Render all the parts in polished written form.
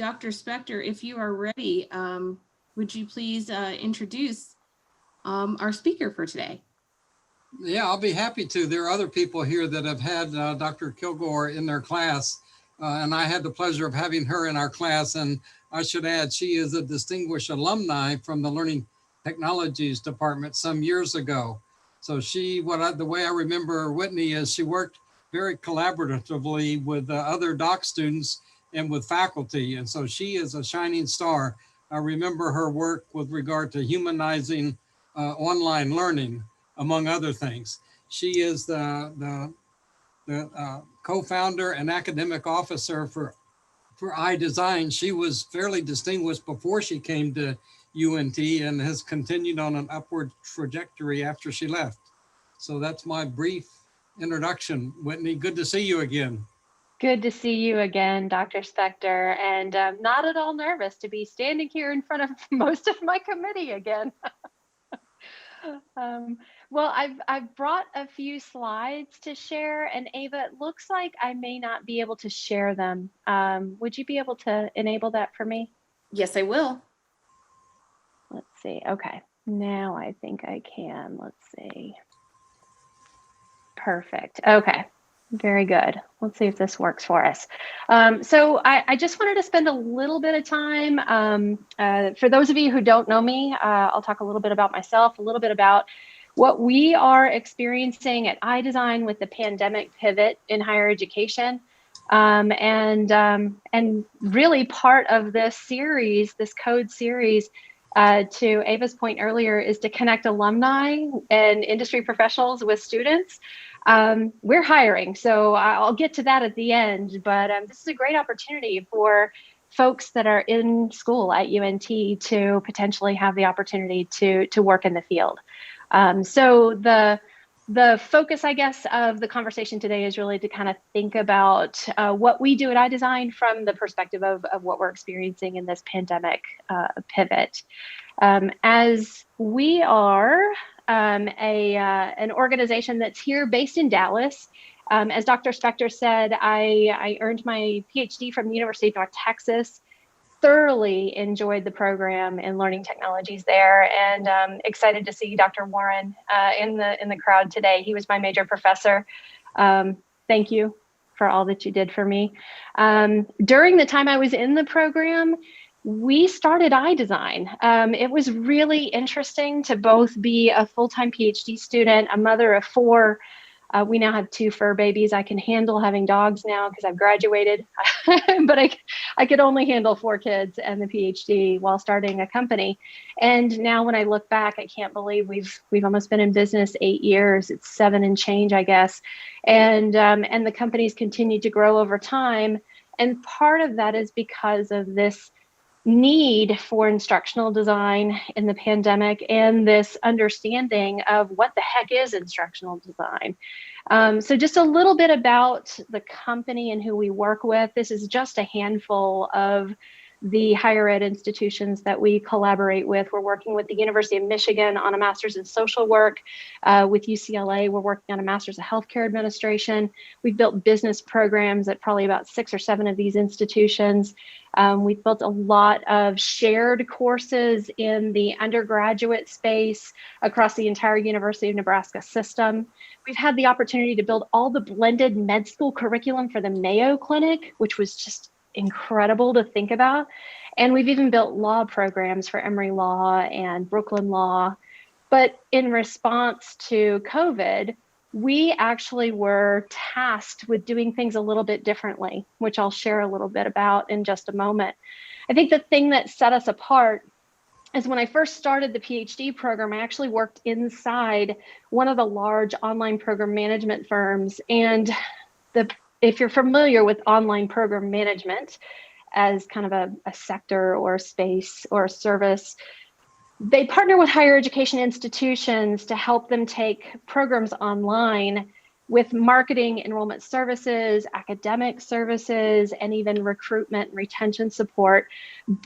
Dr. Spector, if you are ready, would you please introduce our speaker for today? Yeah, I'll be happy to. There are other people here that have had Dr. Kilgore in their class, and I had the pleasure of having her in our class. And I should add, she is a distinguished alumni from the Learning Technologies Department some years ago. So the way I remember Whitney is she worked very collaboratively with other doc students and with faculty. And so she is a shining star. I remember her work with regard to humanizing online learning, among other things. She is the co-founder and academic officer for iDesign. She was fairly distinguished before she came to UNT and has continued on an upward trajectory after she left. So that's my brief introduction. Whitney, good to see you again. Good to see you again, Dr. Spector, and not at all nervous to be standing here in front of most of my committee again. Well, I've brought a few slides to share, and Ava, it looks like I may not be able to share them. Would you be able to enable that for me? Yes, I will. Let's see. Okay, now I think I can. Let's see. Perfect. Okay. Very good. Let's see if this works for us. So I just wanted to spend a little bit of time. For those of you who don't know me, I'll talk a little bit about myself, a little bit about what we are experiencing at iDesign with the pandemic pivot in higher education. And really part of this series, this C.O.D.E series, to Ava's point earlier, is to connect alumni and industry professionals with students. We're hiring, so I'll get to that at the end, but this is a great opportunity for folks that are in school at UNT to potentially have the opportunity to work in the field. So the focus, I guess, of the conversation today is really to kind of think about what we do at iDesign from the perspective of what we're experiencing in this pandemic pivot. As we are an organization that's here based in Dallas. As Dr. Spector said, I earned my PhD from the University of North Texas, thoroughly enjoyed the program in learning technologies there, and excited to see Dr. Warren in the crowd today. He was my major professor. Thank you for all that you did for me. During the time I was in the program, we started iDesign. It was really interesting to both be a full-time PhD student, a mother of 4. We now have 2 fur babies. I can handle having dogs now because I've graduated, but I could only handle 4 kids and the PhD while starting a company. And now when I look back, I can't believe we've almost been in business 8 years. It's 7 and change, I guess. And the company's continued to grow over time. And part of that is because of this need for instructional design in the pandemic and this understanding of what the heck is instructional design. So just a little bit about the company and who we work with. This is just a handful of the higher ed institutions that we collaborate with. We're working with the University of Michigan on a master's in social work. With UCLA, we're working on a master's of healthcare administration. We've built business programs at probably about 6 or 7 of these institutions. We've built a lot of shared courses in the undergraduate space across the entire University of Nebraska system. We've had the opportunity to build all the blended med school curriculum for the Mayo Clinic, which was just incredible to think about. And we've even built law programs for Emory Law and Brooklyn Law. But in response to COVID, we actually were tasked with doing things a little bit differently, which I'll share a little bit about in just a moment. I think the thing that set us apart is when I first started the PhD program, I actually worked inside one of the large online program management firms. And if you're familiar with online program management as kind of a sector or a space or a service, they partner with higher education institutions to help them take programs online with marketing, enrollment services, academic services, and even recruitment and retention support.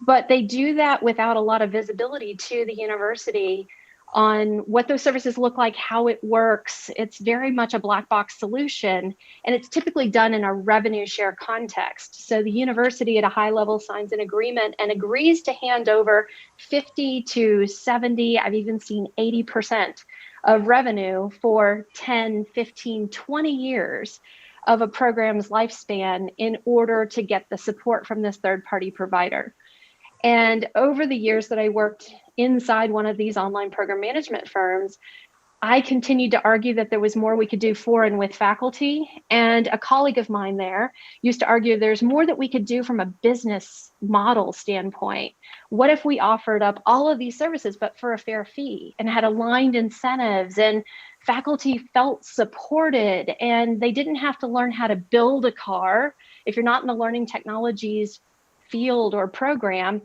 But they do that without a lot of visibility to the university on what those services look like, how it works. It's very much a black box solution, and it's typically done in a revenue share context. So the university at a high level signs an agreement and agrees to hand over 50 to 70, I've even seen 80% of revenue for 10, 15, 20 years of a program's lifespan in order to get the support from this third-party provider. And over the years that I worked inside one of these online program management firms, I continued to argue that there was more we could do for and with faculty. And a colleague of mine there used to argue there's more that we could do from a business model standpoint. What if we offered up all of these services, but for a fair fee, and had aligned incentives, and faculty felt supported, and they didn't have to learn how to build a car. If you're not in the learning technologies field or program,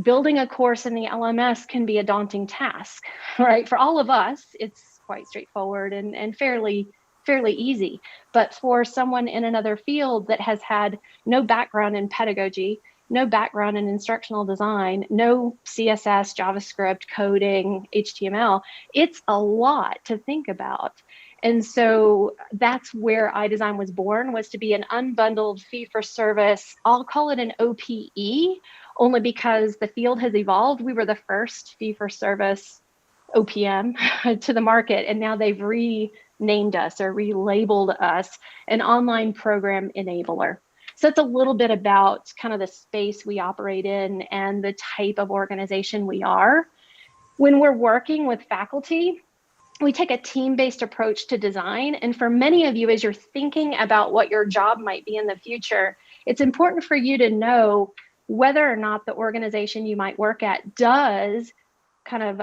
building a course in the LMS can be a daunting task, right? For all of us, it's quite straightforward and fairly easy. But for someone in another field that has had no background in pedagogy, no background in instructional design, no CSS, JavaScript, coding, HTML, it's a lot to think about. And so that's where iDesign was born, was to be an unbundled fee for service. I'll call it an OPE, only because the field has evolved. We were the first fee for service OPM to the market, and now they've renamed us or relabeled us an online program enabler. So it's a little bit about kind of the space we operate in and the type of organization we are. When we're working with faculty, we take a team-based approach to design. And for many of you, as you're thinking about what your job might be in the future, it's important for you to know whether or not the organization you might work at does kind of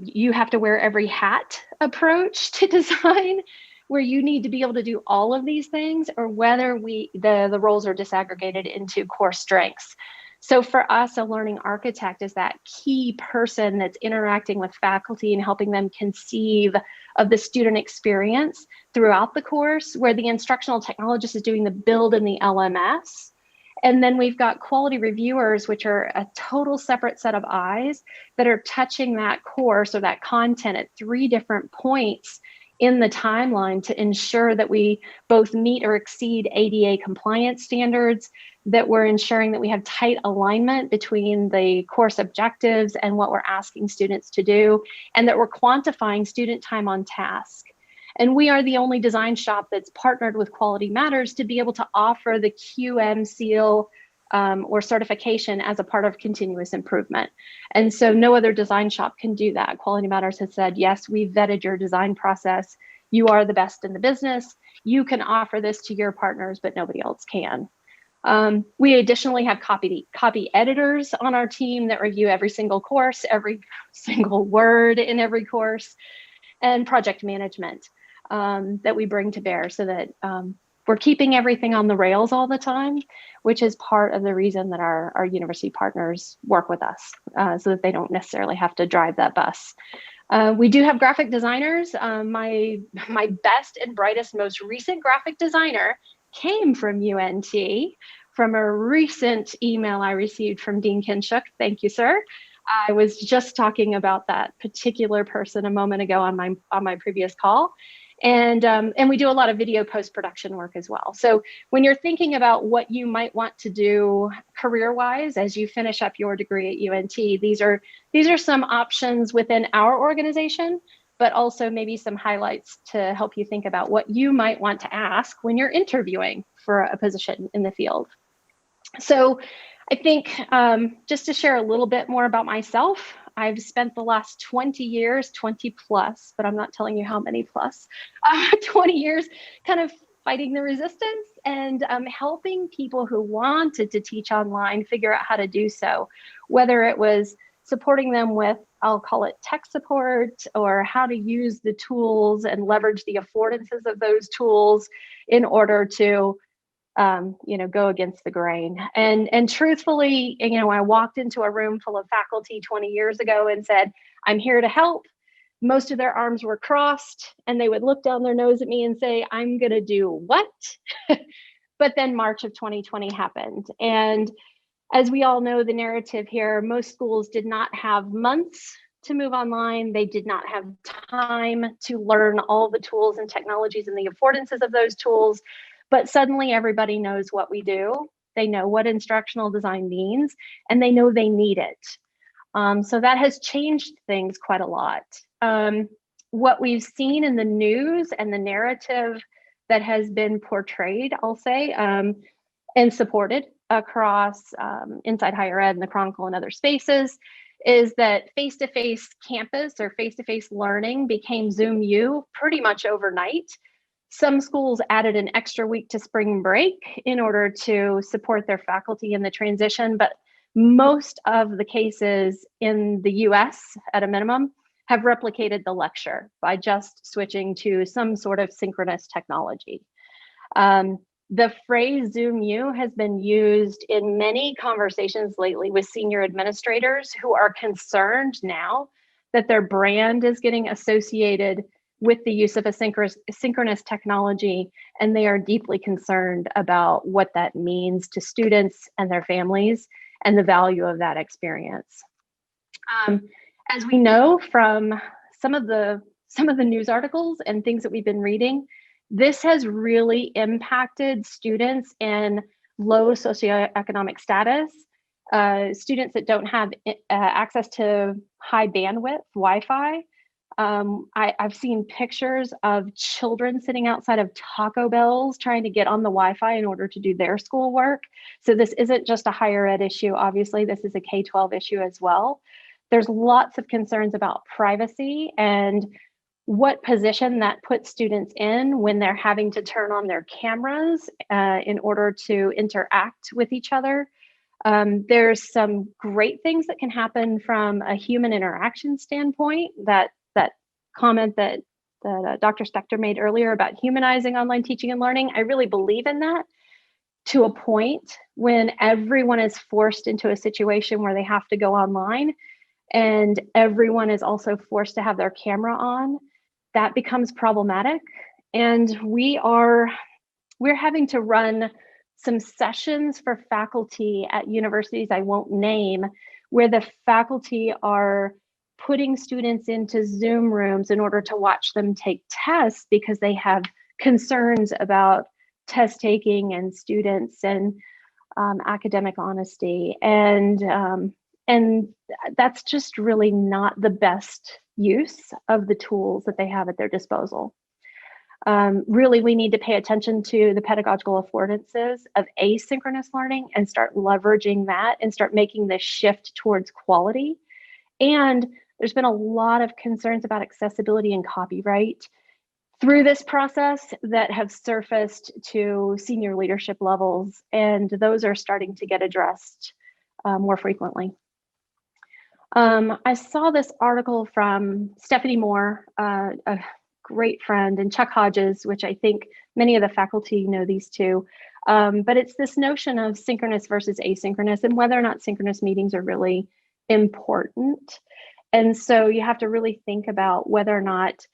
you have to wear every hat approach to design, where you need to be able to do all of these things, or whether the roles are disaggregated into core strengths. So for us, a learning architect is that key person that's interacting with faculty and helping them conceive of the student experience throughout the course, where the instructional technologist is doing the build in the LMS. And then we've got quality reviewers, which are a total separate set of eyes that are touching that course or that content at 3 different points in the timeline to ensure that we both meet or exceed ADA compliance standards, that we're ensuring that we have tight alignment between the course objectives and what we're asking students to do, and that we're quantifying student time on task. And we are the only design shop that's partnered with Quality Matters to be able to offer the QM seal or certification as a part of continuous improvement. And so no other design shop can do that. Quality Matters has said, yes, we've vetted your design process. You are the best in the business. You can offer this to your partners, but nobody else can. We additionally have copy editors on our team that review every single course, every single word in every course, and project management that we bring to bear, so that we're keeping everything on the rails all the time, which is part of the reason that our university partners work with us, so that they don't necessarily have to drive that bus. We do have graphic designers. My best and brightest, most recent graphic designer came from UNT, from a recent email I received from Dean Kinshuk. Thank you, sir. I was just talking about that particular person a moment ago on my previous call. And we do a lot of video post-production work as well. So when you're thinking about what you might want to do career-wise as you finish up your degree at UNT, these are some options within our organization, but also maybe some highlights to help you think about what you might want to ask when you're interviewing for a position in the field. So I think just to share a little bit more about myself, I've spent the last 20 years, 20 plus, but I'm not telling you how many plus, 20 years kind of fighting the resistance and helping people who wanted to teach online figure out how to do so, whether it was supporting them with, I'll call it tech support, or how to use the tools and leverage the affordances of those tools in order to go against the grain. And truthfully, I walked into a room full of faculty 20 years ago and said, I'm here to help. Most of their arms were crossed, and they would look down their nose at me and say, I'm going to do what? But then March of 2020 happened. And as we all know, the narrative here, most schools did not have months to move online. They did not have time to learn all the tools and technologies and the affordances of those tools. But suddenly everybody knows what we do. They know what instructional design means, and they know they need it. So that has changed things quite a lot. What we've seen in the news and the narrative that has been portrayed, I'll say, and supported across inside higher ed and the Chronicle and other spaces, is that face-to-face campus or face-to-face learning became Zoom U pretty much overnight. Some schools added an extra week to spring break in order to support their faculty in the transition, but most of the cases in the US, at a minimum, have replicated the lecture by just switching to some sort of synchronous technology. The phrase Zoom U has been used in many conversations lately with senior administrators who are concerned now that their brand is getting associated with the use of a synchronous technology, and they are deeply concerned about what that means to students and their families and the value of that experience. As we know from some of the news articles and things that we've been reading, this has really impacted students in low socioeconomic status, students that don't have access to high bandwidth Wi-Fi. I've seen pictures of children sitting outside of Taco Bells trying to get on the Wi-Fi in order to do their schoolwork. So this isn't just a higher ed issue. Obviously, this is a K-12 issue as well. There's lots of concerns about privacy and what position that puts students in when they're having to turn on their cameras in order to interact with each other. There's some great things that can happen from a human interaction standpoint. That comment that Dr. Spector made earlier about humanizing online teaching and learning, I really believe in that, to a point. When everyone is forced into a situation where they have to go online and everyone is also forced to have their camera on, that becomes problematic. And we're having to run some sessions for faculty at universities I won't name, where the faculty are putting students into Zoom rooms in order to watch them take tests because they have concerns about test taking and students and academic honesty. And that's just really not the best use of the tools that they have at their disposal. Really, we need to pay attention to the pedagogical affordances of asynchronous learning and start leveraging that and start making this shift towards quality. And there's been a lot of concerns about accessibility and copyright through this process that have surfaced to senior leadership levels, and those are starting to get addressed more frequently. I saw this article from Stephanie Moore, a great friend, and Chuck Hodges, which I think many of the faculty know these two. But it's this notion of synchronous versus asynchronous and whether or not synchronous meetings are really important. And so you have to really think about whether or not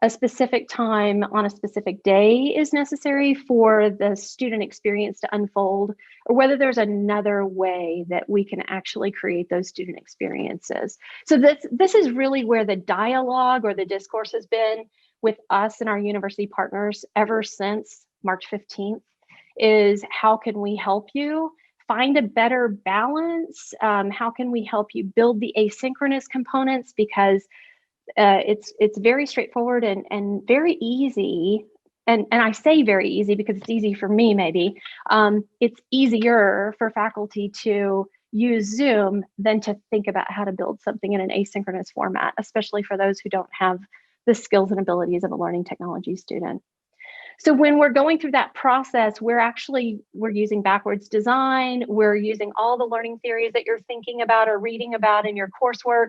a specific time on a specific day is necessary for the student experience to unfold, or whether there's another way that we can actually create those student experiences. So this is really where the dialogue or the discourse has been with us and our university partners ever since March 15th, is how can we help you find a better balance? How can we help you build the asynchronous components? Because it's very straightforward and very easy. And I say very easy because it's easy for me, maybe. It's easier for faculty to use Zoom than to think about how to build something in an asynchronous format, especially for those who don't have the skills and abilities of a learning technology student. So when we're going through that process, we're using backwards design. We're using all the learning theories that you're thinking about or reading about in your coursework.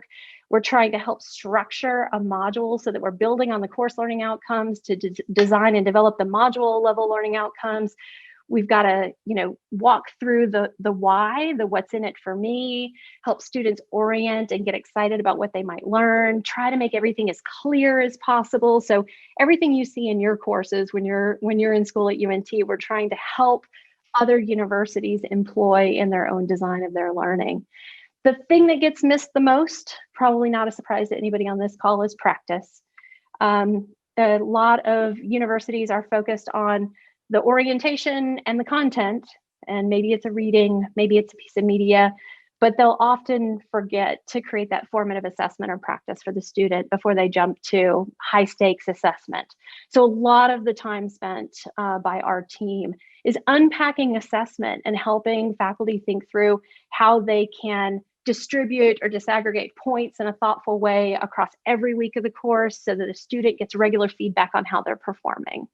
We're trying to help structure a module so that we're building on the course learning outcomes to design and develop the module level learning outcomes. We've got to, walk through the why, the what's in it for me, help students orient and get excited about what they might learn, try to make everything as clear as possible. So everything you see in your courses when you're in school at UNT, we're trying to help other universities employ in their own design of their learning. The thing that gets missed the most, probably not a surprise to anybody on this call, is practice. A lot of universities are focused on the orientation and the content, and maybe it's a reading, maybe it's a piece of media, but they'll often forget to create that formative assessment or practice for the student before they jump to high stakes assessment. So a lot of the time spent by our team is unpacking assessment and helping faculty think through how they can distribute or disaggregate points in a thoughtful way across every week of the course so that the student gets regular feedback on how they're performing.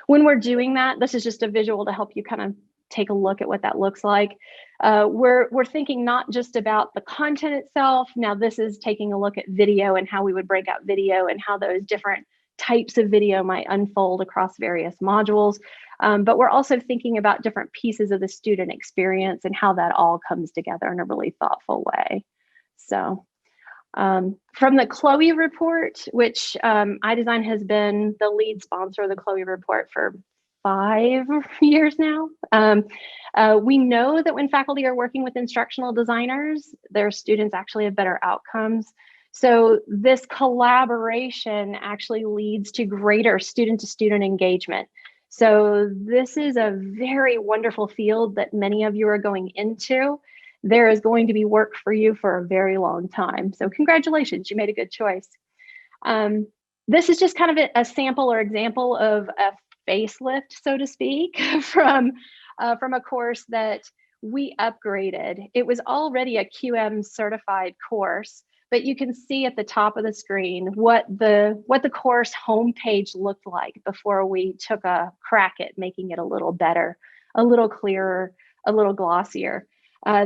When we're doing that, this is just a visual to help you kind of take a look at what that looks like. We're thinking not just about the content itself. Now this is taking a look at video and how we would break out video and how those different types of video might unfold across various modules. But we're also thinking about different pieces of the student experience and how that all comes together in a really thoughtful way. So from the C.O.D.E report, which iDesign has been the lead sponsor of the C.O.D.E report for 5 years now. We know that when faculty are working with instructional designers, their students actually have better outcomes. So this collaboration actually leads to greater student-to-student engagement. So this is a very wonderful field that many of you are going into. There is going to be work for you for a very long time. So congratulations, you made a good choice. This is just kind of a sample or example of a facelift, so to speak, from a course that we upgraded. It was already a QM certified course, but you can see at the top of the screen what the course homepage looked like before we took a crack at making it a little better, a little clearer, a little glossier.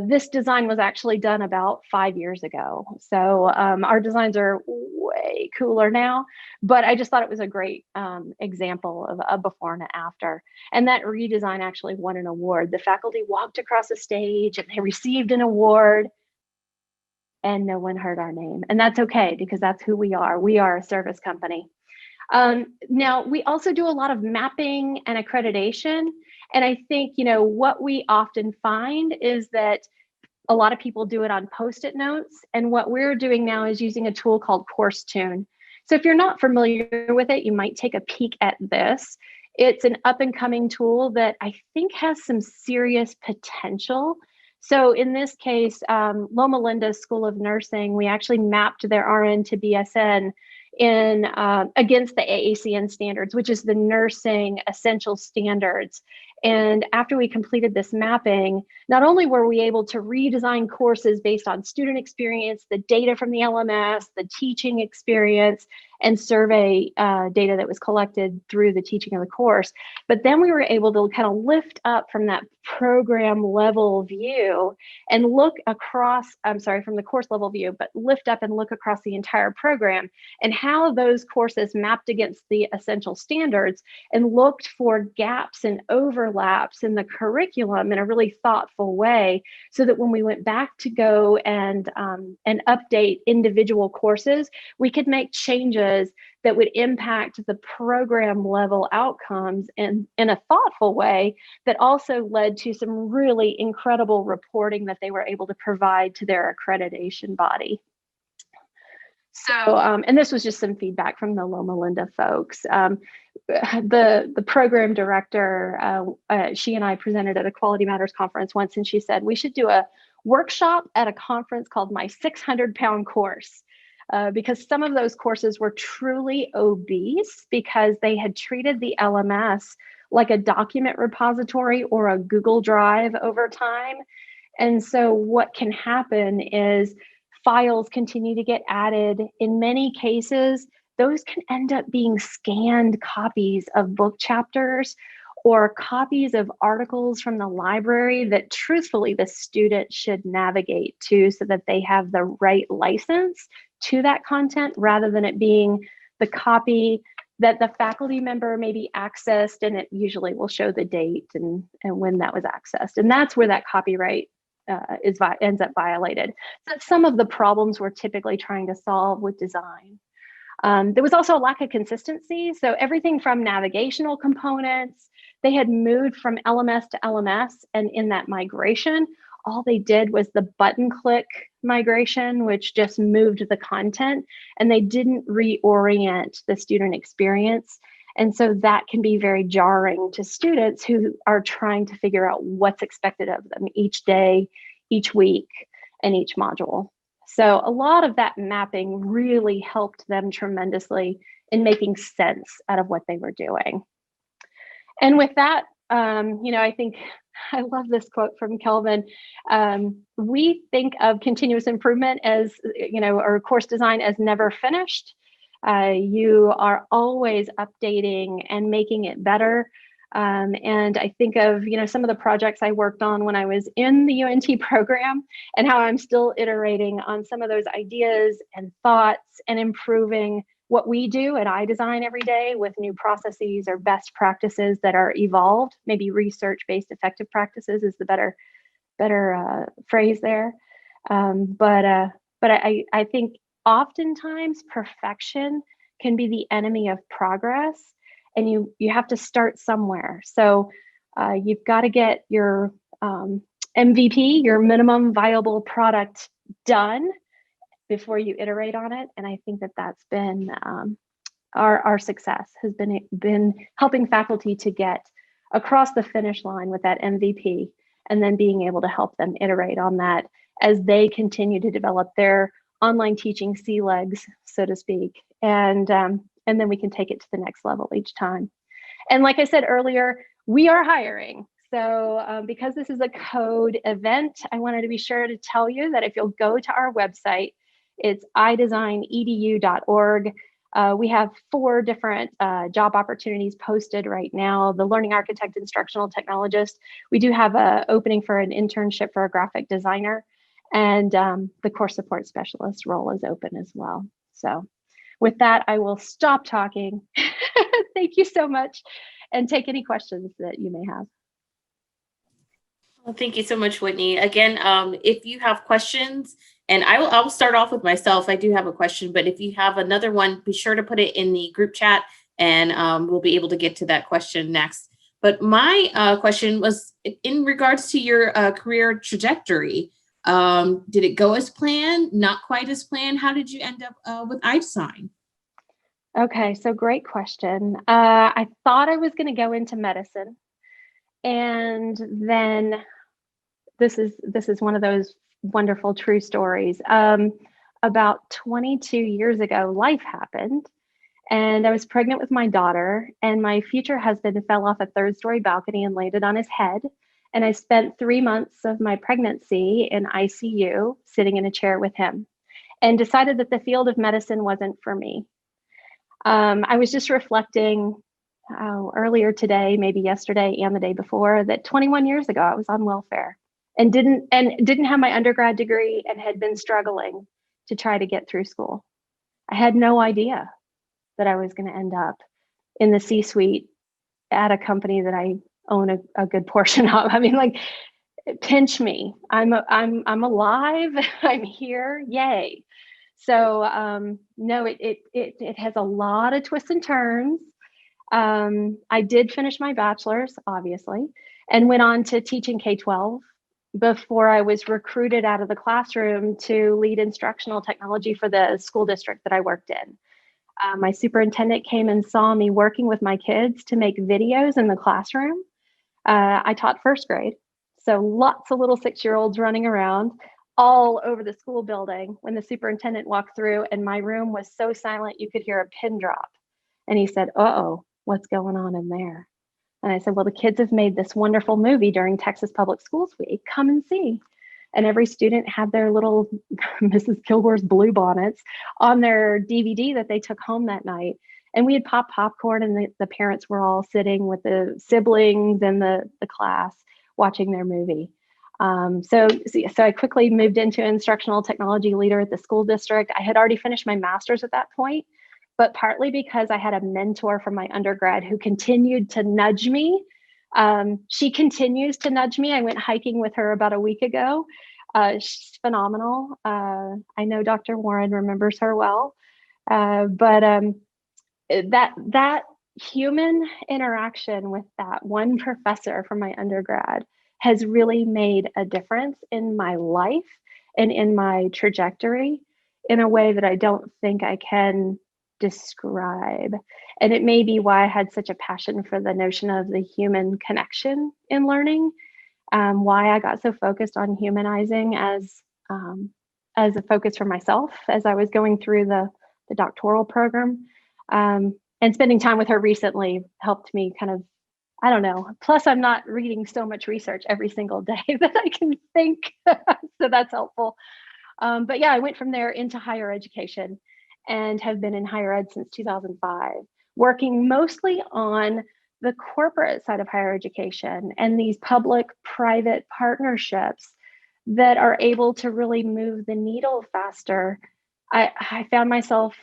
This design was actually done about 5 years ago. So our designs are way cooler now, but I just thought it was a great example of a before and after. And that redesign actually won an award. The faculty walked across the stage and they received an award and no one heard our name. And that's okay, because that's who we are. We are a service company. Now, we also do a lot of mapping and accreditation. And I think, what we often find is that a lot of people do it on Post-it notes. And what we're doing now is using a tool called Course Tune. So if you're not familiar with it, you might take a peek at this. It's an up and coming tool that I think has some serious potential. So in this case, Loma Linda School of Nursing, we actually mapped their RN to BSN in against the AACN standards, which is the nursing essential standards. And after we completed this mapping, not only were we able to redesign courses based on student experience, the data from the LMS, the teaching experience, and survey data that was collected through the teaching of the course, but then we were able to kind of lift up from that program level view and look across, from the course level view, but lift up and look across the entire program and how those courses mapped against the essential standards and looked for gaps and overlaps in the curriculum in a really thoughtful way, so that when we went back to go and update individual courses, we could make changes that would impact the program level outcomes in a thoughtful way that also led to some really incredible reporting that they were able to provide to their accreditation body. So, and this was just some feedback from the Loma Linda folks. The program director, she and I presented at a Quality Matters conference once, and she said, we should do a workshop at a conference called My 600-Pound Course. Because some of those courses were truly obese because they had treated the LMS like a document repository or a Google Drive over time. And so what can happen is files continue to get added. In many cases, those can end up being scanned copies of book chapters or copies of articles from the library that truthfully the student should navigate to so that they have the right license to that content, rather than it being the copy that the faculty member maybe accessed, and it usually will show the date and when that was accessed. And that's where that copyright ends up violated. So that's some of the problems we're typically trying to solve with design. There was also a lack of consistency. So everything from navigational components, they had moved from LMS to LMS, and in that migration, all they did was the button click migration, which just moved the content, and they didn't reorient the student experience. And so that can be very jarring to students who are trying to figure out what's expected of them each day, each week, and each module. So a lot of that mapping really helped them tremendously in making sense out of what they were doing. And with that, I think I love this quote from Kelvin. We think of continuous improvement as, or course design as never finished. You are always updating and making it better. And I think of, some of the projects I worked on when I was in the UNT program, and how I'm still iterating on some of those ideas and thoughts and improving what we do at iDesign every day with new processes or best practices that are evolved. Maybe research-based effective practices is the better phrase there. But I think oftentimes perfection can be the enemy of progress, and you have to start somewhere. So you've got to get your MVP, your minimum viable product, done before you iterate on it. And I think that that's been our success, has been helping faculty to get across the finish line with that MVP, and then being able to help them iterate on that as they continue to develop their online teaching sea legs, so to speak. And then we can take it to the next level each time. And like I said earlier, we are hiring. So because this is a C.O.D.E event, I wanted to be sure to tell you that if you'll go to our website, it's idesignedu.org. We have 4 different job opportunities posted right now. The learning architect, instructional technologist. We do have an opening for an internship for a graphic designer, and the course support specialist role is open as well. So with that, I will stop talking. Thank you so much, and take any questions that you may have. Well, thank you so much, Whitney. Again, if you have questions, and I'll start off with myself. I do have a question, but if you have another one, be sure to put it in the group chat, and we'll be able to get to that question next. But my question was in regards to your career trajectory. Did it go as planned? Not quite as planned? How did you end up with iDesign? Okay, so great question. I thought I was going to go into medicine, and then this is one of those wonderful true stories. About 22 years ago, life happened, and I was pregnant with my daughter, and my future husband fell off a 3rd-story balcony and landed on his head. And I spent 3 months of my pregnancy in ICU, sitting in a chair with him, and decided that the field of medicine wasn't for me. I was just reflecting earlier today, maybe yesterday and the day before, that 21 years ago I was on welfare and didn't have my undergrad degree, and had been struggling to try to get through school. I had no idea that I was going to end up in the C-suite at a company that I own a good portion of. I mean, like, pinch me. I'm alive. I'm here. Yay. So no, it has a lot of twists and turns. I did finish my bachelor's, obviously, and went on to teaching K-12 before I was recruited out of the classroom to lead instructional technology for the school district that I worked in. My superintendent came and saw me working with my kids to make videos in the classroom. I taught 1st grade, so lots of little 6-year-olds running around all over the school building when the superintendent walked through, and my room was so silent you could hear a pin drop. And he said, "Uh-oh, what's going on in there?" And I said, "Well, the kids have made this wonderful movie during Texas Public Schools Week. Come and see." And every student had their little Mrs. Kilgore's blue bonnets on their DVD that they took home that night. And we had popped popcorn, and the parents were all sitting with the siblings and the class watching their movie. So I quickly moved into instructional technology leader at the school district. I had already finished my master's at that point, but partly because I had a mentor from my undergrad who continued to nudge me. She continues to nudge me. I went hiking with her about a week ago. She's phenomenal. I know Dr. Warren remembers her well, but that human interaction with that one professor from my undergrad has really made a difference in my life and in my trajectory in a way that I don't think I can describe. And it may be why I had such a passion for the notion of the human connection in learning, why I got so focused on humanizing as a focus for myself as I was going through the doctoral program. And spending time with her recently helped me kind of, I don't know. Plus, I'm not reading so much research every single day that I can think. So that's helpful. But yeah, I went from there into higher education and have been in higher ed since 2005, working mostly on the corporate side of higher education and these public-private partnerships that are able to really move the needle faster. I found myself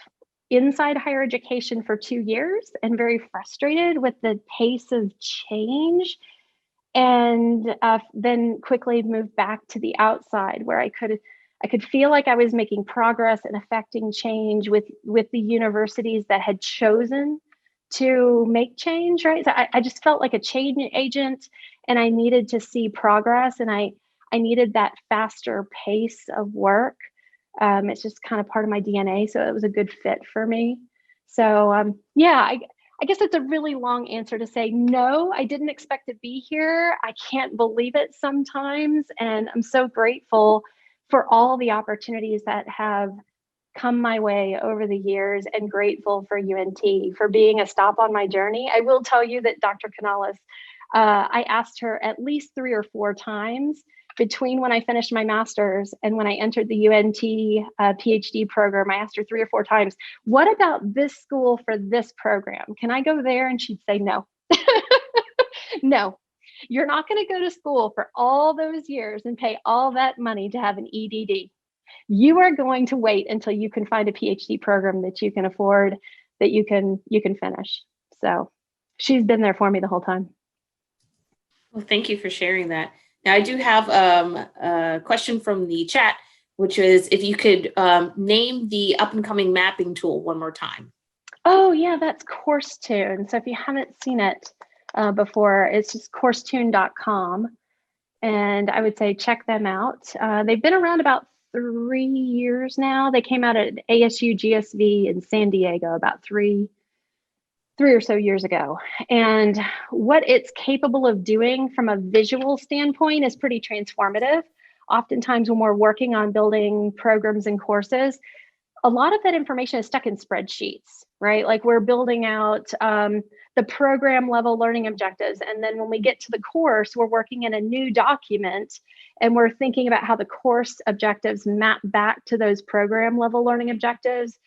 inside higher education for 2 years and very frustrated with the pace of change, and then quickly moved back to the outside where I could feel like I was making progress and affecting change with the universities that had chosen to make change, right? So I just felt like a change agent, and I needed to see progress, and I needed that faster pace of work. It's just kind of part of my DNA, so it was a good fit for me. So yeah, I guess it's a really long answer to say, no, I didn't expect to be here. I can't believe it sometimes. And I'm so grateful for all the opportunities that have come my way over the years, and grateful for UNT for being a stop on my journey. I will tell you that Dr. Canales, I asked her at least 3 or 4 times between when I finished my master's and when I entered the UNT PhD program. I asked her 3 or 4 times, what about this school for this program? Can I go there? And she'd say, no, no, you're not going to go to school for all those years and pay all that money to have an EDD. You are going to wait until you can find a PhD program that you can afford, that you can finish. So she's been there for me the whole time. Well, thank you for sharing that. Now, I do have a question from the chat, which is if you could name the up and coming mapping tool one more time. Oh yeah, that's CourseTune. So if you haven't seen it before, it's just coursetune.com. And I would say check them out. They've been around about 3 years now. They came out at ASU GSV in San Diego about three or so years ago. And what it's capable of doing from a visual standpoint is pretty transformative. Oftentimes when we're working on building programs and courses, a lot of that information is stuck in spreadsheets, right? Like we're building out the program level learning objectives. And then when we get to the course, we're working in a new document and we're thinking about how the course objectives map back to those program level learning objectives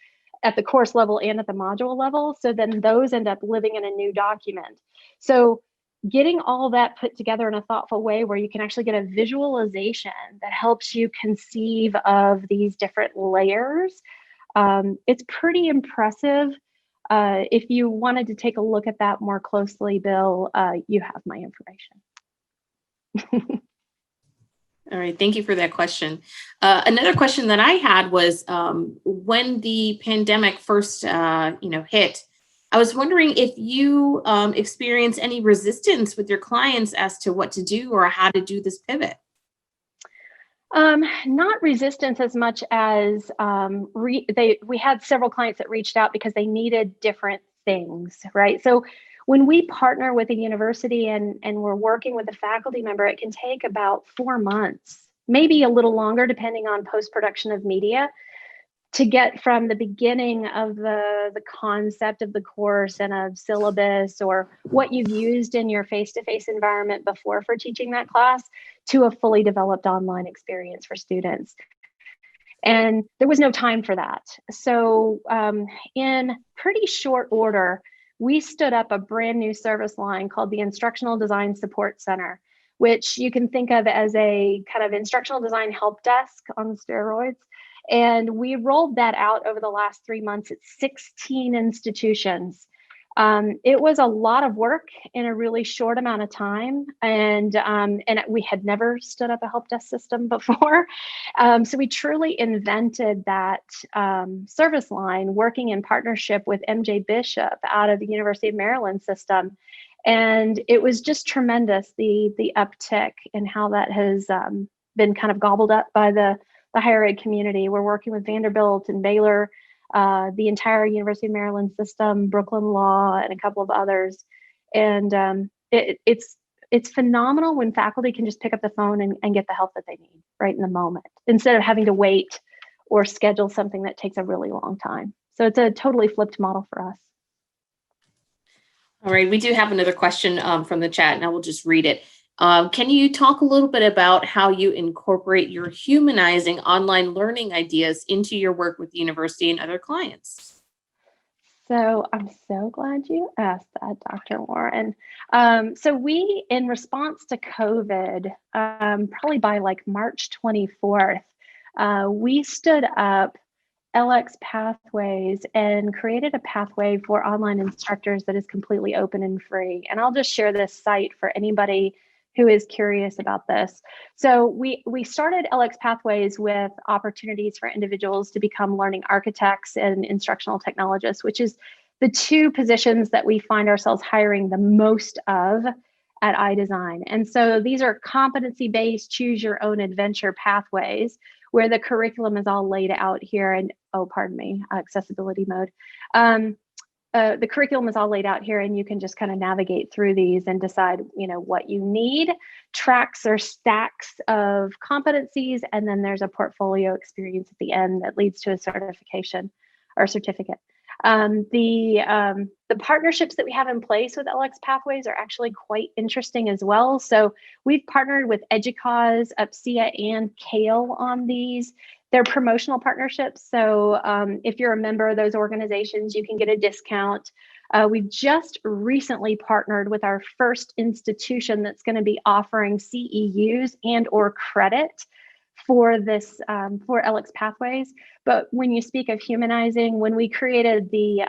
at the course level and at the module level. So then those end up living in a new document. So getting all that put together in a thoughtful way where you can actually get a visualization that helps you conceive of these different layers. It's pretty impressive. If you wanted to take a look at that more closely, Bill, you have my information. All right, thank you for that question. Another question that I had was when the pandemic first, hit, I was wondering if you experienced any resistance with your clients as to what to do or how to do this pivot. Not resistance as much as we had several clients that reached out because they needed different things, right? So when we partner with a university and we're working with a faculty member, it can take about 4 months, maybe a little longer, depending on post-production of media, to get from the beginning of the concept of the course and of syllabus or what you've used in your face-to-face environment before for teaching that class to a fully developed online experience for students. And there was no time for that. So in pretty short order, we stood up a brand new service line called the Instructional Design Support Center, which you can think of as a kind of instructional design help desk on steroids. And we rolled that out over the last 3 months at 16 institutions. It was a lot of work in a really short amount of time. And we had never stood up a help desk system before. So we truly invented that service line working in partnership with MJ Bishop out of the University of Maryland system. And it was just tremendous, the uptick in how that has been kind of gobbled up by the higher ed community. We're working with Vanderbilt and Baylor, the entire University of Maryland system, Brooklyn Law, and a couple of others. And it's phenomenal when faculty can just pick up the phone and get the help that they need right in the moment, instead of having to wait or schedule something that takes a really long time. So it's a totally flipped model for us. All right, we do have another question from the chat, and I will just read it. Can you talk a little bit about how you incorporate your humanizing online learning ideas into your work with the university and other clients? So I'm so glad you asked that, Dr. Warren. So we, in response to COVID, probably by like March 24th, we stood up LX Pathways and created a pathway for online instructors that is completely open and free. And I'll just share this site for anybody who is curious about this. So we started LX Pathways with opportunities for individuals to become learning architects and instructional technologists, which is the two positions that we find ourselves hiring the most of at iDesign. And so these are competency-based, choose your own adventure pathways where the curriculum is all laid out here. And accessibility mode. The curriculum is all laid out here, and you can just kind of navigate through these and decide, what you need. Tracks or stacks of competencies, and then there's a portfolio experience at the end that leads to a certification or certificate. The partnerships that we have in place with LX Pathways are actually quite interesting as well. So we've partnered with EDUCAUSE, UPSIA, and CALE on these. They're promotional partnerships. So if you're a member of those organizations, you can get a discount. We've just recently partnered with our first institution that's going to be offering CEUs and or credit for this, for LX Pathways. But when you speak of humanizing, when we created the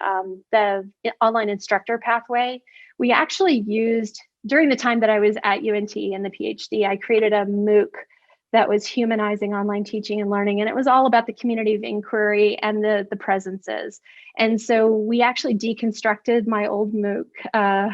online instructor pathway, we actually used, during the time that I was at UNT and the PhD, I created a MOOC that was humanizing online teaching and learning. And it was all about the community of inquiry and the presences. And so we actually deconstructed my old MOOC,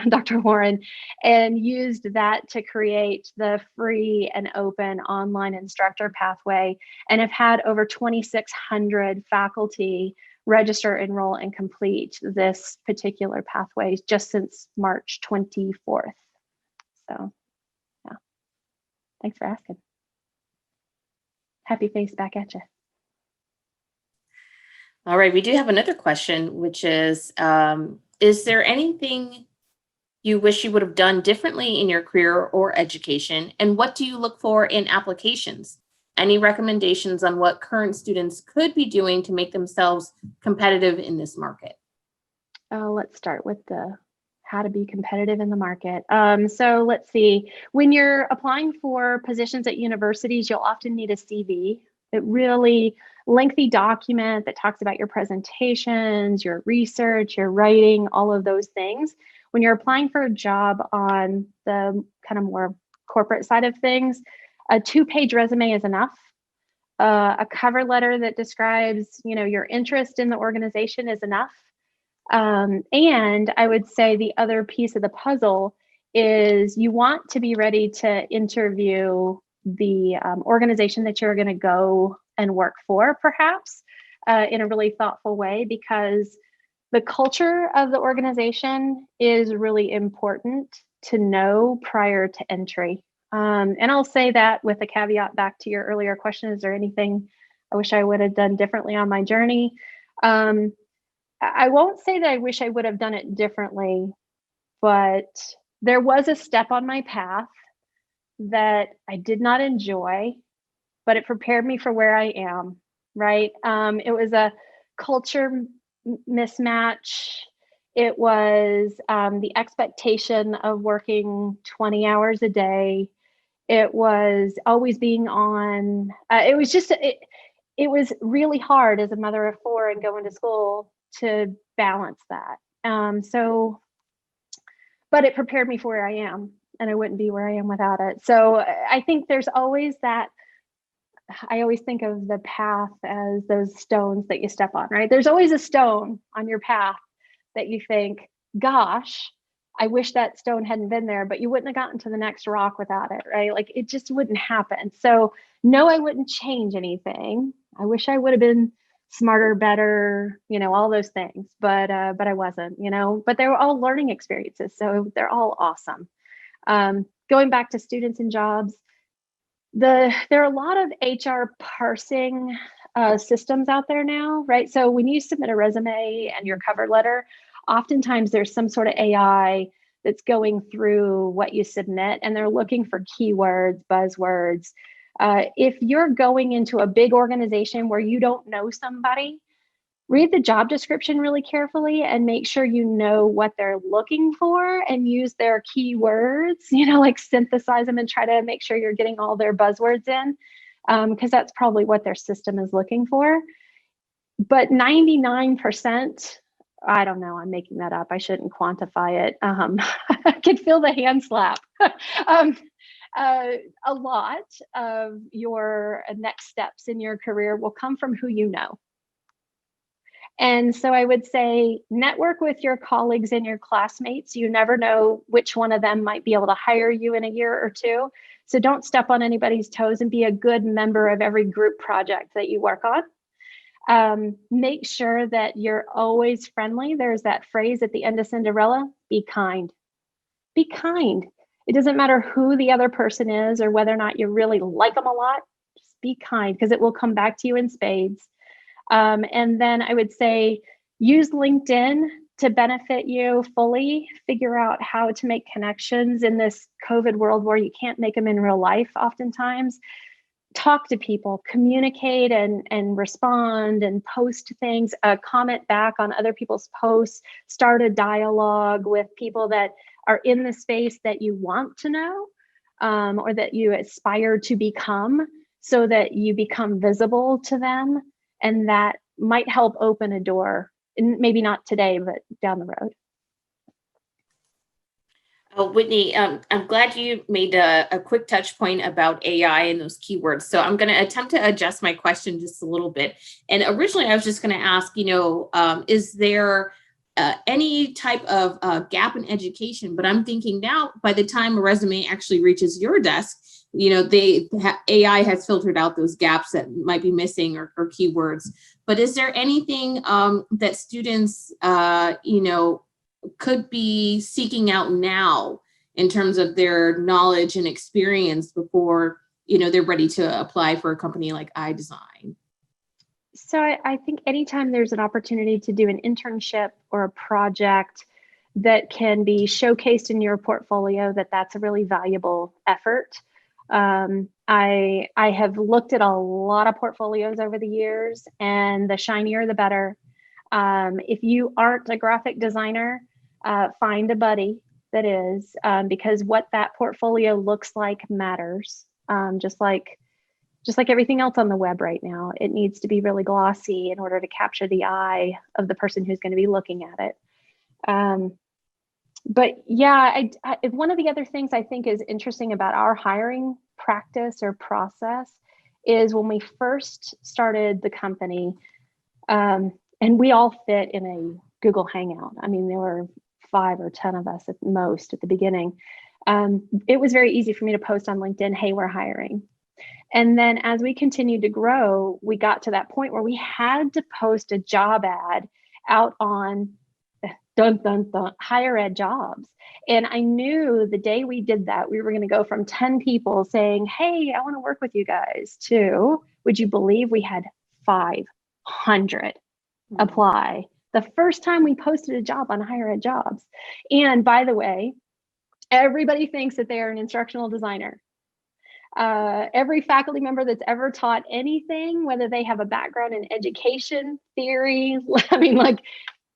Dr. Warren, and used that to create the free and open online instructor pathway, and have had over 2,600 faculty register, enroll, and complete this particular pathway just since March 24th. So yeah, thanks for asking. Happy face back at you. All right, we do have another question, which is there anything you wish you would have done differently in your career or education? And what do you look for in applications? Any recommendations on what current students could be doing to make themselves competitive in this market? Let's start with the how to be competitive in the market. So let's see, when you're applying for positions at universities, you'll often need a CV, a really lengthy document that talks about your presentations, your research, your writing, all of those things. When you're applying for a job on the kind of more corporate side of things, a 2-page resume is enough. A cover letter that describes, your interest in the organization is enough. And I would say the other piece of the puzzle is you want to be ready to interview the organization that you're going to go and work for, perhaps in a really thoughtful way, because the culture of the organization is really important to know prior to entry. And I'll say that with a caveat back to your earlier question, is there anything I wish I would have done differently on my journey? I won't say that I wish I would have done it differently, but there was a step on my path that I did not enjoy, but it prepared me for where I am, right? It was a culture mismatch. It was the expectation of working 20 hours a day. It was always being on. It was just, it was really hard as a mother of 4 and going to school to balance that. But it prepared me for where I am, and I wouldn't be where I am without it. So I think there's always that. I always think of the path as those stones that you step on, right? There's always a stone on your path that you think, gosh, I wish that stone hadn't been there, but you wouldn't have gotten to the next rock without it, right? Like it just wouldn't happen. So no, I wouldn't change anything. I wish I would have been smarter, better, all those things, but I wasn't, but they were all learning experiences. So they're all awesome. Going back to students and jobs, there are a lot of HR parsing systems out there now, right? So when you submit a resume and your cover letter, oftentimes there's some sort of AI that's going through what you submit, and they're looking for keywords, buzzwords. If you're going into a big organization where you don't know somebody, read the job description really carefully and make sure you know what they're looking for and use their keywords, like synthesize them and try to make sure you're getting all their buzzwords in, because that's probably what their system is looking for. But 99%, I don't know, I'm making that up. I shouldn't quantify it. I could feel the hand slap. A lot of your next steps in your career will come from who you know. And so I would say network with your colleagues and your classmates. You never know which one of them might be able to hire you in a year or two. So don't step on anybody's toes and be a good member of every group project that you work on. Make sure that you're always friendly. There's that phrase at the end of Cinderella, be kind. Be kind. It doesn't matter who the other person is or whether or not you really like them a lot. Just be kind, because it will come back to you in spades. And then I would say use LinkedIn to benefit you fully. Figure out how to make connections in this COVID world where you can't make them in real life oftentimes. Talk to people, communicate and respond and post things, comment back on other people's posts, start a dialogue with people that are in the space that you want to know, or that you aspire to become, so that you become visible to them. And that might help open a door, and maybe not today, but down the road. Oh, Whitney, I'm glad you made a quick touch point about AI and those keywords. So I'm going to attempt to adjust my question just a little bit. And originally, I was just going to ask, is there any type of gap in education? But I'm thinking now, by the time a resume actually reaches your desk, AI has filtered out those gaps that might be missing or keywords. But is there anything that students, could be seeking out now in terms of their knowledge and experience before, they're ready to apply for a company like iDesign? So I think anytime there's an opportunity to do an internship or a project that can be showcased in your portfolio, that's a really valuable effort. I have looked at a lot of portfolios over the years, and the shinier, the better. If you aren't a graphic designer, find a buddy that is, because what that portfolio looks like matters. Just like everything else on the web right now, it needs to be really glossy in order to capture the eye of the person who's going to be looking at it. But yeah, one of the other things I think is interesting about our hiring practice or process is when we first started the company, and we all fit in a Google Hangout. I mean, there were 5 or 10 of us at most at the beginning. It was very easy for me to post on LinkedIn, hey, we're hiring. And then as we continued to grow, we got to that point where we had to post a job ad out on higher ed jobs. And I knew the day we did that, we were going to go from 10 people saying, hey, I want to work with you guys, to, would you believe we had 500 apply the first time we posted a job on higher ed jobs. And by the way, everybody thinks that they are an instructional designer. Every faculty member that's ever taught anything, whether they have a background in education, theory, I mean, like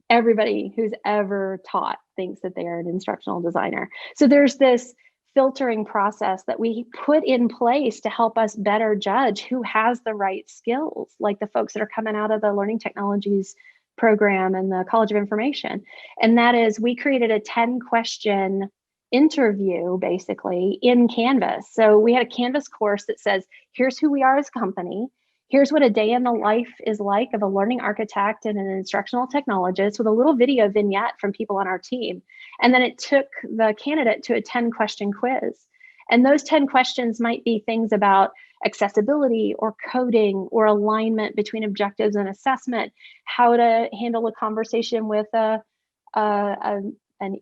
everybody who's ever taught thinks that they are an instructional designer. So there's this filtering process that we put in place to help us better judge who has the right skills, like the folks that are coming out of the Learning Technologies program and the College of Information. And that is, we created a 10-question interview basically in Canvas. So we had a Canvas course that says, here's who we are as a company. Here's what a day in the life is like of a learning architect and an instructional technologist, with a little video vignette from people on our team. And then it took the candidate to a 10-question quiz. And those 10 questions might be things about accessibility or coding or alignment between objectives and assessment, how to handle a conversation with an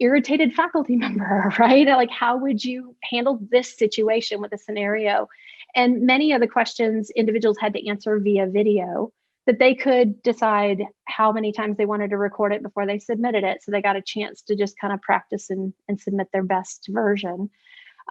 irritated faculty member, right? Like, how would you handle this situation with a scenario? And many of the questions individuals had to answer via video, that they could decide how many times they wanted to record it before they submitted it. So they got a chance to just kind of practice and submit their best version.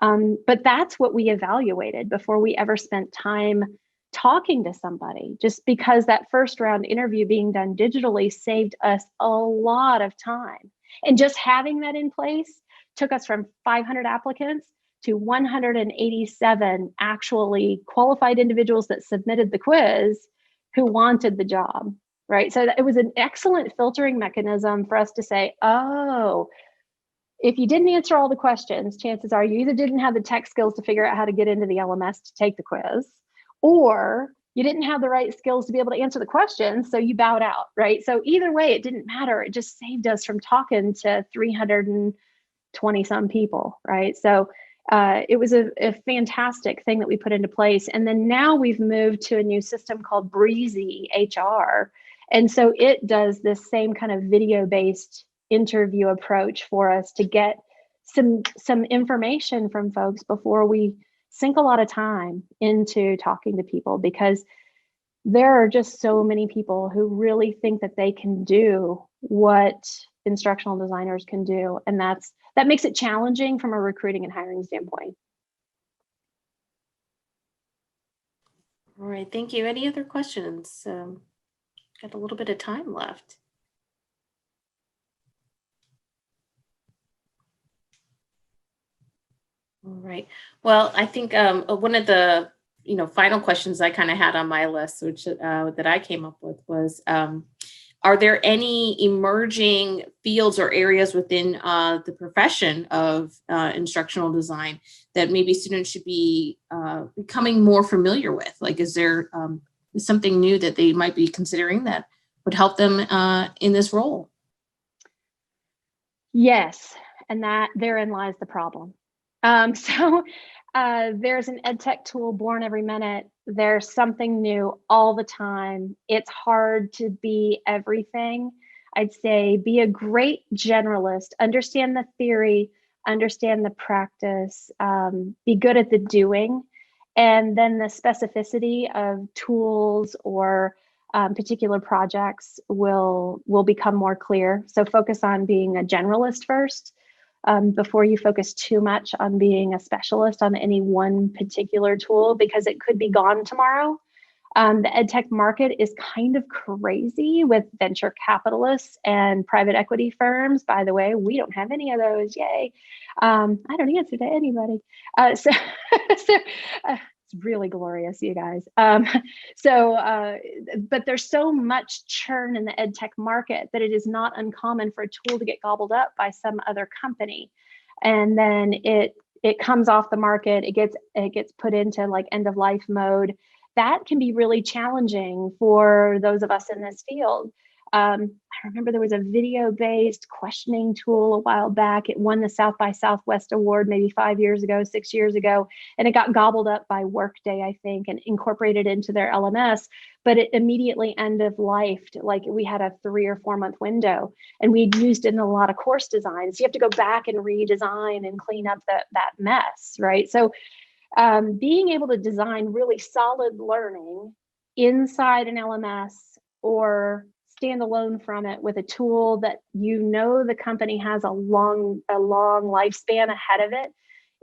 But that's what we evaluated before we ever spent time talking to somebody, just because that first round interview being done digitally saved us a lot of time. And just having that in place took us from 500 applicants to 187 actually qualified individuals that submitted the quiz who wanted the job, right? So it was an excellent filtering mechanism for us to say, oh, if you didn't answer all the questions, chances are you either didn't have the tech skills to figure out how to get into the LMS to take the quiz, or you didn't have the right skills to be able to answer the questions, so you bowed out, right? So either way, it didn't matter. It just saved us from talking to 320 some people, right? So it was a fantastic thing that we put into place. And then now we've moved to a new system called Breezy HR. And so it does this same kind of video-based interview approach for us to get some information from folks before we sink a lot of time into talking to people, because there are just so many people who really think that they can do what instructional designers can do. And that makes it challenging from a recruiting and hiring standpoint. All right, thank you. Any other questions? Got a little bit of time left. All right. Well, I think one of the final questions I kind of had on my list, which that I came up with, was, are there any emerging fields or areas within the profession of instructional design that maybe students should be becoming more familiar with? Like, is there something new that they might be considering that would help them in this role? Yes, and that therein lies the problem. So there's an EdTech tool born every minute. There's something new all the time. It's hard to be everything. I'd say be a great generalist, understand the theory, understand the practice, be good at the doing, and then the specificity of tools or particular projects will become more clear. So focus on being a generalist first, before you focus too much on being a specialist on any one particular tool, because it could be gone tomorrow. The EdTech market is kind of crazy with venture capitalists and private equity firms. By the way, we don't have any of those, yay. I don't answer to anybody. So it's really glorious, you guys. But there's so much churn in the EdTech market that it is not uncommon for a tool to get gobbled up by some other company. And then it comes off the market, it gets put into like end of life mode. That can be really challenging for those of us in this field. I remember there was a video-based questioning tool a while back. It won the South by Southwest Award maybe 5 years ago, 6 years ago, and it got gobbled up by Workday, I think, and incorporated into their LMS, but it immediately end of lifed. Like, we had a 3 or 4 month window, and we'd used it in a lot of course designs. You have to go back and redesign and clean up that mess, right? So being able to design really solid learning inside an LMS or stand alone from it with a tool that the company has a long lifespan ahead of it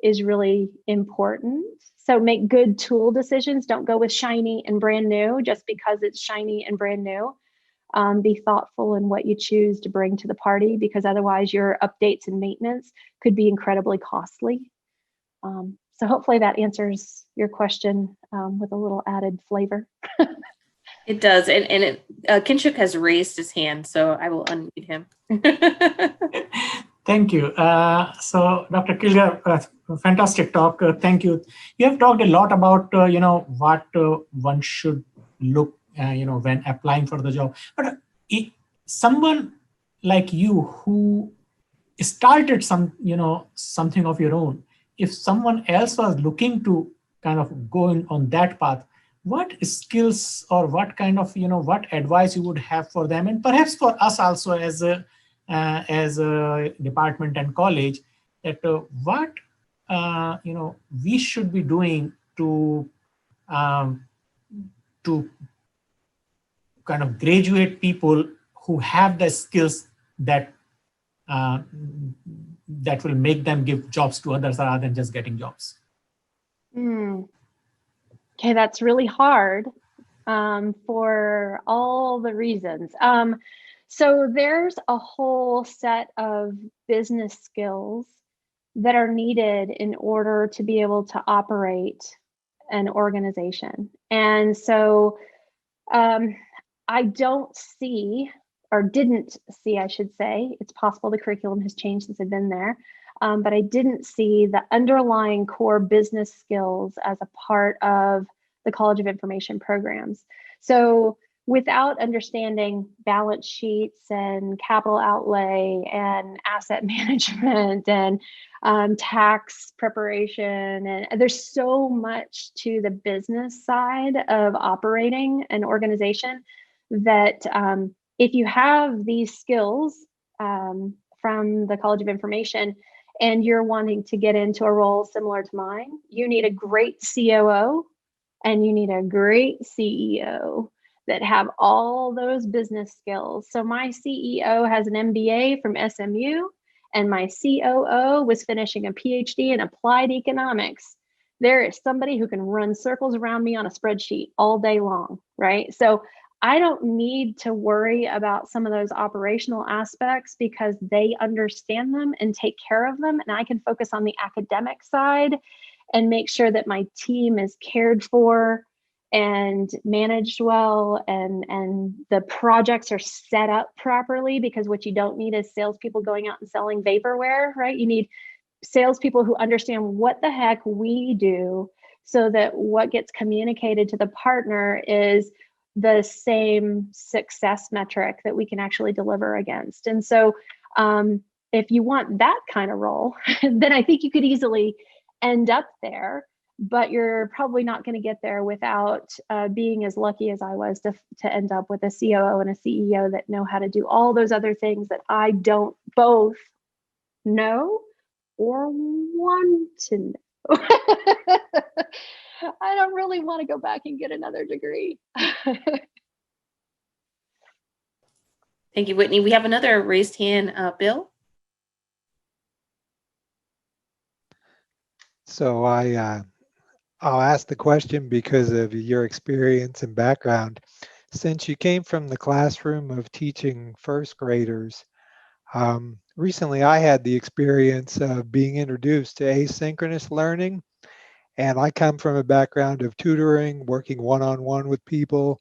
is really important. So make good tool decisions. Don't go with shiny and brand new just because it's shiny and brand new. Be thoughtful in what you choose to bring to the party, because otherwise your updates and maintenance could be incredibly costly. So hopefully that answers your question with a little added flavor. It does. And Kinshuk has raised his hand, so I will unmute him. Thank you. So Dr. Kilgore, fantastic talk. Thank you. You have talked a lot about, what one should look, when applying for the job. But someone like you who started something of your own, if someone else was looking to kind of go on that path, what skills or what kind of, what advice you would have for them, and perhaps for us also as a department and college, that what we should be doing to um, to kind of graduate people who have the skills that uh, that will make them give jobs to others rather than just getting jobs. Okay, that's really hard for all the reasons. So there's a whole set of business skills that are needed in order to be able to operate an organization. And so I don't see, or didn't see, I should say, it's possible the curriculum has changed since I've been there, but I didn't see the underlying core business skills as a part of the College of Information programs. So without understanding balance sheets and capital outlay and asset management and tax preparation, and there's so much to the business side of operating an organization that if you have these skills from the College of Information and you're wanting to get into a role similar to mine, you need a great COO and you need a great CEO that have all those business skills. So my CEO has an MBA from SMU, and my COO was finishing a PhD in applied economics. There is somebody who can run circles around me on a spreadsheet all day long, right? So I don't need to worry about some of those operational aspects because they understand them and take care of them. And I can focus on the academic side and make sure that my team is cared for and managed well, and the projects are set up properly, because what you don't need is salespeople going out and selling vaporware, right? You need salespeople who understand what the heck we do so that what gets communicated to the partner is the same success metric that we can actually deliver against. And so if you want that kind of role, then I think you could easily end up there, but you're probably not going to get there without being as lucky as I was to end up with a COO and a CEO that know how to do all those other things that I don't both know or want to know. I don't really want to go back and get another degree. Thank you, Whitney. We have another raised hand, Bill. So I'll ask the question because of your experience and background. Since you came from the classroom of teaching first graders, recently I had the experience of being introduced to asynchronous learning. And I come from a background of tutoring, working one-on-one with people,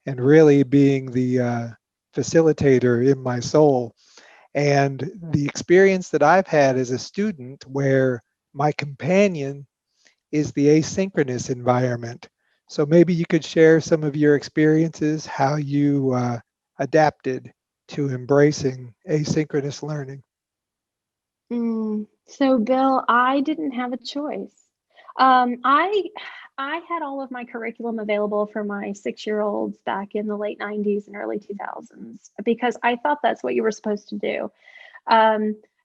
and really being the facilitator in my soul. And the experience that I've had as a student where my companion is the asynchronous environment. So maybe you could share some of your experiences, how you adapted to embracing asynchronous learning. So Bill, I didn't have a choice. I had all of my curriculum available for my 6-year-olds back in the late 90s and early 2000s because I thought that's what you were supposed to do.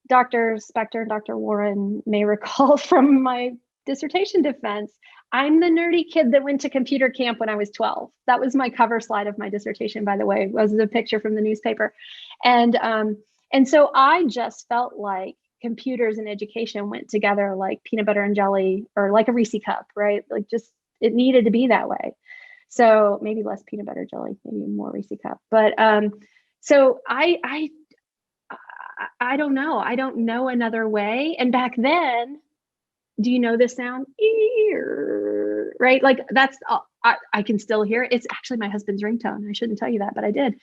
Dr. Spector and Dr. Warren may recall from my dissertation defense, I'm the nerdy kid that went to computer camp when I was 12. That was my cover slide of my dissertation, by the way. It was the picture from the newspaper. And so I just felt like computers and education went together like peanut butter and jelly, or like a Reese cup, right? Like just, it needed to be that way. So maybe less peanut butter jelly, maybe more Reese cup. But so I don't know. I don't know another way. And back then, do you know this sound? Right? Like that's, I can still hear it. It's actually my husband's ringtone. I shouldn't tell you that, but I did.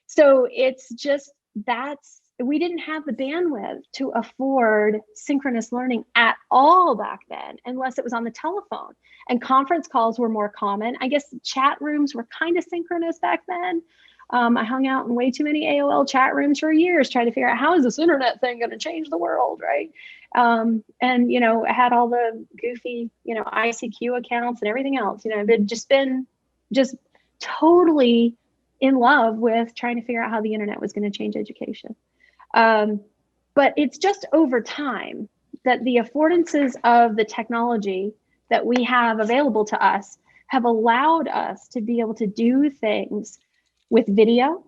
So it's just, that's we didn't have the bandwidth to afford synchronous learning at all back then, unless it was on the telephone. And conference calls were more common. I guess chat rooms were kind of synchronous back then. I hung out in way too many AOL chat rooms for years, trying to figure out how is this internet thing going to change the world, right? And, you know, I had all the goofy, you know, ICQ accounts and everything else. You know, I've just been totally in love with trying to figure out how the internet was going to change education. But it's just over time that the affordances of the technology that we have available to us have allowed us to be able to do things with video.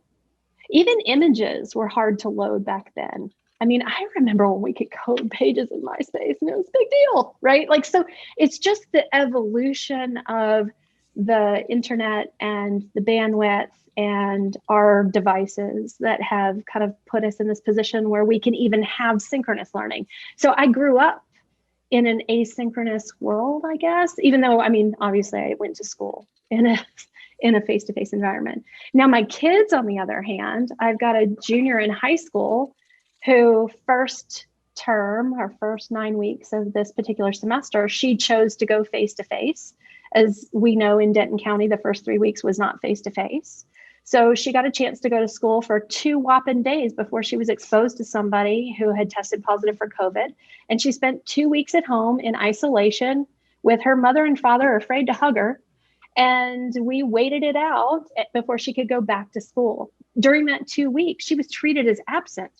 Even images were hard to load back then. I mean, I remember when we could code pages in MySpace and it was a big deal, right? Like, so it's just the evolution of the internet and the bandwidth and our devices that have kind of put us in this position where we can even have synchronous learning. So I grew up in an asynchronous world, I guess, even though, I mean, obviously I went to school in a face-to-face environment. Now my kids, on the other hand, I've got a junior in high school who first term, her first 9 weeks of this particular semester, she chose to go face-to-face. As we know, in Denton County, the first 3 weeks was not face-to-face. So she got a chance to go to school for 2 whopping days before she was exposed to somebody who had tested positive for COVID. And she spent 2 weeks at home in isolation with her mother and father afraid to hug her. And we waited it out before she could go back to school. During that 2 weeks, she was treated as absent.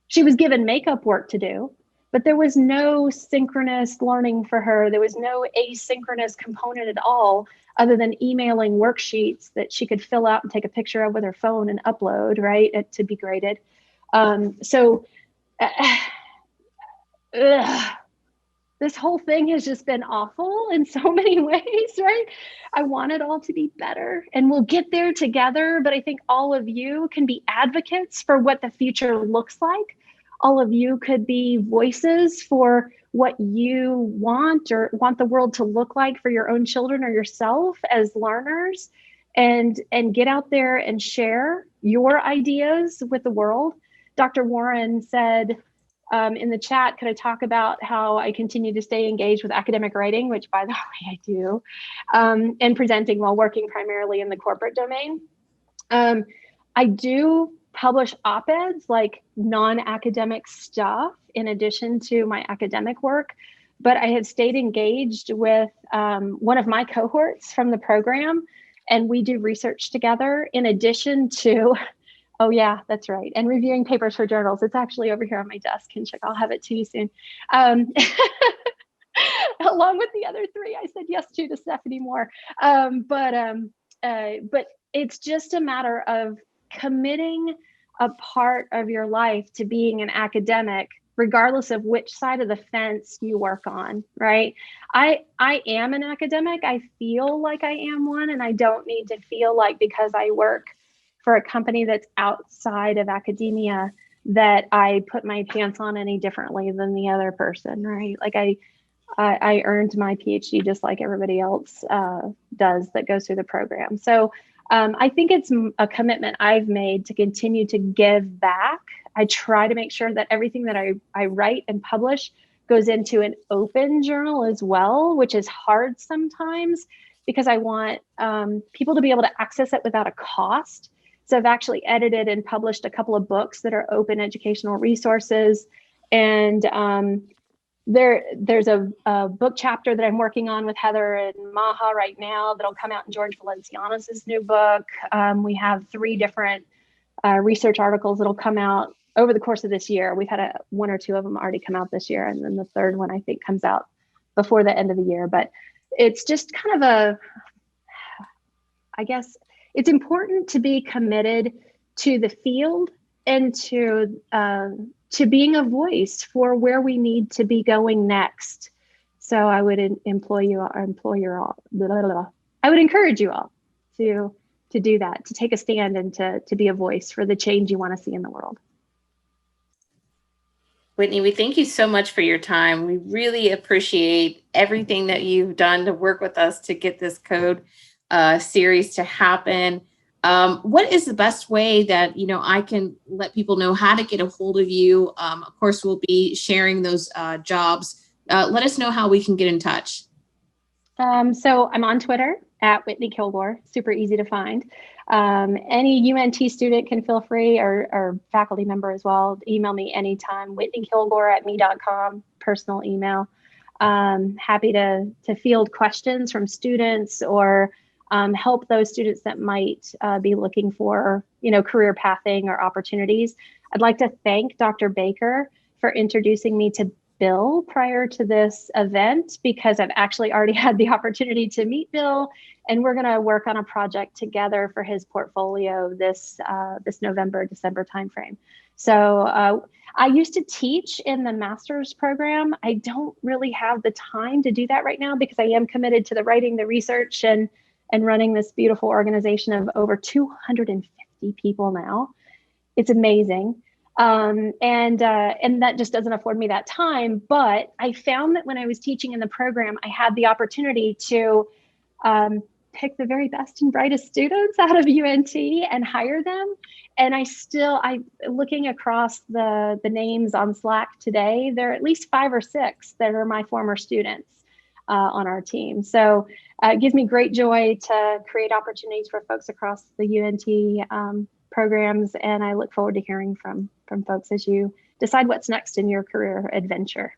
She was given makeup work to do, but there was no synchronous learning for her. There was no asynchronous component at all, other than emailing worksheets that she could fill out and take a picture of with her phone and upload, right, to be graded. This whole thing has just been awful in so many ways, right? I want it all to be better, and we'll get there together. But I think all of you can be advocates for what the future looks like. All of you could be voices for what you want or want the world to look like for your own children or yourself as learners, and get out there and share your ideas with the world. Dr. Warren said, in the chat, could I talk about how I continue to stay engaged with academic writing, which, by the way, I do, and presenting while working primarily in the corporate domain. I do publish op-eds, like non-academic stuff, in addition to my academic work, but I have stayed engaged with one of my cohorts from the program, and we do research together in addition to oh yeah, that's right. And reviewing papers for journals. It's actually over here on my desk, Kinshuk. I'll have it to you soon. Along with the other 3, I said yes to Stephanie Moore. But it's just a matter of committing a part of your life to being an academic, regardless of which side of the fence you work on, right? I am an academic. I feel like I am one, and I don't need to feel like because I work for a company that's outside of academia that I put my pants on any differently than the other person, right? Like I earned my PhD just like everybody else does that goes through the program. So I think it's a commitment I've made to continue to give back. I try to make sure that everything that I write and publish goes into an open journal as well, which is hard sometimes because I want people to be able to access it without a cost. So I've actually edited and published a couple of books that are open educational resources. And there's a book chapter that I'm working on with Heather and Maha right now that'll come out in George Valenciano's new book. We have 3 different research articles that'll come out over the course of this year. We've had 1 or 2 of them already come out this year. And then the 3rd one, I think, comes out before the end of the year. But it's just kind of I guess, it's important to be committed to the field and to being a voice for where we need to be going next. So I would encourage you all to do that, to take a stand and to be a voice for the change you want to see in the world. Whitney, we thank you so much for your time. We really appreciate everything that you've done to work with us to get this CODE series to happen. What is the best way that, I can let people know how to get a hold of you? Of course, we'll be sharing those jobs. Let us know how we can get in touch. So I'm on Twitter at Whitney Kilgore, super easy to find. Any UNT student can feel free, or faculty member as well, email me anytime, whitneykilgore@me.com, personal email. Happy to field questions from students or help those students that might be looking for, career pathing or opportunities. I'd like to thank Dr. Baker for introducing me to Bill prior to this event, because I've actually already had the opportunity to meet Bill, and we're going to work on a project together for his portfolio this November, December timeframe. So I used to teach in the master's program. I don't really have the time to do that right now because I am committed to the writing, the research, and running this beautiful organization of over 250 people now. It's amazing. And that just doesn't afford me that time. But I found that when I was teaching in the program, I had the opportunity to pick the very best and brightest students out of UNT and hire them. And I looking across the names on Slack today, there are at least 5 or 6 that are my former students on our team. So it gives me great joy to create opportunities for folks across the UNT programs, and I look forward to hearing from folks as you decide what's next in your career adventure.